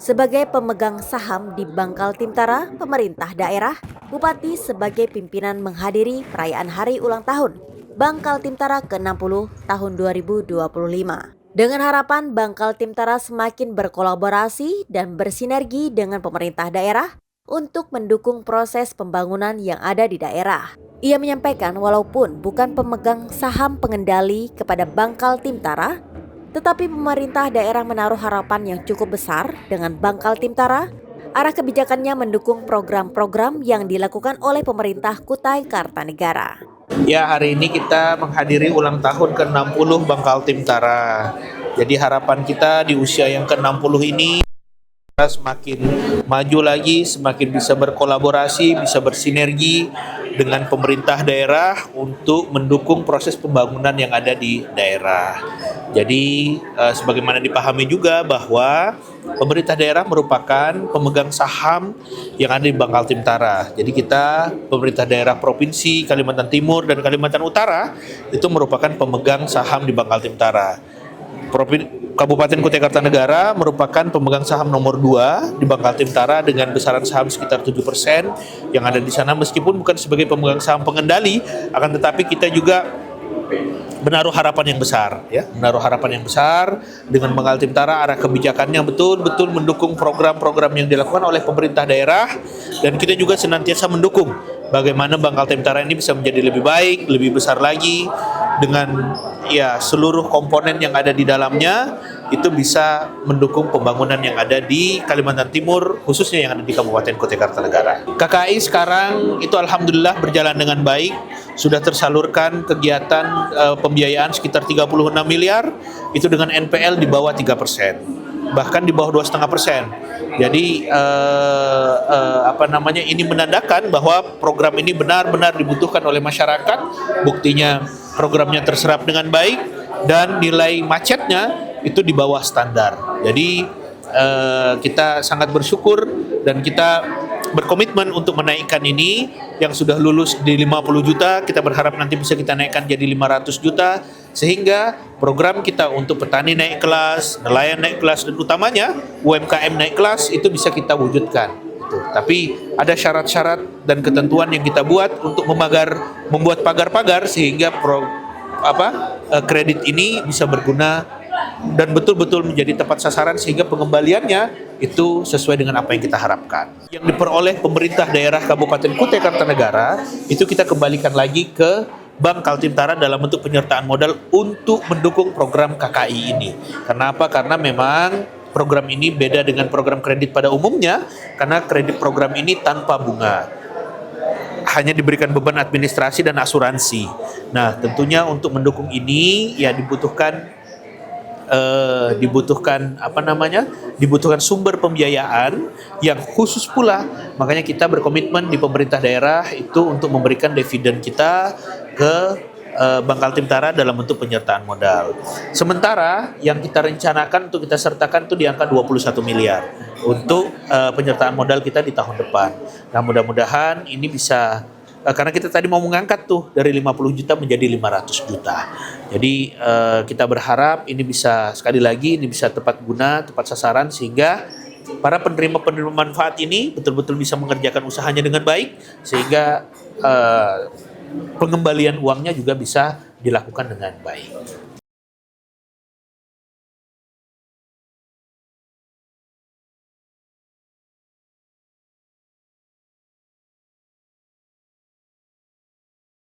Sebagai pemegang saham di Bangkal Timtara, pemerintah daerah, Bupati sebagai pimpinan menghadiri perayaan hari ulang tahun Bangkal Timtara ke-60 tahun 2025. Dengan harapan Bangkal Timtara semakin berkolaborasi dan bersinergi dengan pemerintah daerah untuk mendukung proses pembangunan yang ada di daerah. Ia menyampaikan walaupun bukan pemegang saham pengendali kepada Bangkal Timtara, tetapi pemerintah daerah menaruh harapan yang cukup besar dengan Bangkal Timtara. Arah kebijakannya mendukung program-program yang dilakukan oleh pemerintah Kutai Kartanegara. Ya, hari ini kita menghadiri ulang tahun ke-60 Bangkal Timtara. Jadi harapan kita di usia yang ke-60 ini semakin maju lagi, semakin bisa berkolaborasi, bisa bersinergi dengan pemerintah daerah untuk mendukung proses pembangunan yang ada di daerah. Jadi sebagaimana dipahami juga bahwa pemerintah daerah merupakan pemegang saham yang ada di Bangkal Timtara. Jadi kita, pemerintah daerah Provinsi Kalimantan Timur dan Kalimantan Utara, itu merupakan pemegang saham di Bangkal Timtara. Kabupaten Kutai Kartanegara merupakan pemegang saham nomor 2 di Bangkal Timtara dengan besaran saham sekitar 7% yang ada di sana, meskipun bukan sebagai pemegang saham pengendali, akan tetapi kita juga menaruh harapan yang besar, menaruh harapan yang besar dengan Bangkal Timtara. Arah kebijakannya betul-betul mendukung program-program yang dilakukan oleh pemerintah daerah, dan kita juga senantiasa mendukung bagaimana Bangkal Timtara ini bisa menjadi lebih baik, lebih besar lagi, dengan seluruh komponen yang ada di dalamnya itu bisa mendukung pembangunan yang ada di Kalimantan Timur, khususnya yang ada di Kabupaten Kutai Kartanegara. KKI sekarang itu alhamdulillah berjalan dengan baik, sudah tersalurkan kegiatan pembiayaan sekitar 36 miliar, itu dengan NPL di bawah 3%, bahkan di bawah 2,5%. Jadi ini menandakan bahwa program ini benar-benar dibutuhkan oleh masyarakat. Buktinya programnya terserap dengan baik dan nilai macetnya itu di bawah standar. Jadi kita sangat bersyukur dan kita berkomitmen untuk menaikkan ini. Yang sudah lulus di 50 juta, kita berharap nanti bisa kita naikkan jadi 500 juta, sehingga program kita untuk petani naik kelas, nelayan naik kelas, dan utamanya UMKM naik kelas itu bisa kita wujudkan. Tapi ada syarat-syarat dan ketentuan yang kita buat untuk membuat pagar-pagar sehingga kredit ini bisa berguna dan betul-betul menjadi tepat sasaran, sehingga pengembaliannya itu sesuai dengan apa yang kita harapkan. Yang diperoleh pemerintah daerah Kabupaten Kutai Kartanegara itu kita kembalikan lagi ke Bangkal Timtara dalam bentuk penyertaan modal untuk mendukung program KKI ini. Kenapa? Karena memang program ini beda dengan program kredit pada umumnya, karena kredit program ini tanpa bunga, hanya diberikan beban administrasi dan asuransi. Nah, tentunya untuk mendukung ini dibutuhkan sumber pembiayaan yang khusus pula. Makanya kita berkomitmen di pemerintah daerah itu untuk memberikan dividen kita ke Bangkal Timtara dalam bentuk penyertaan modal. Sementara yang kita rencanakan untuk kita sertakan itu di angka 21 miliar untuk penyertaan modal kita di tahun depan. Nah, mudah-mudahan ini bisa, karena kita tadi mau mengangkat tuh dari 50 juta menjadi 500 juta. Jadi kita berharap ini bisa, sekali lagi, ini bisa tepat guna, tepat sasaran, sehingga para penerima manfaat ini betul-betul bisa mengerjakan usahanya dengan baik, sehingga pengembalian uangnya juga bisa dilakukan dengan baik.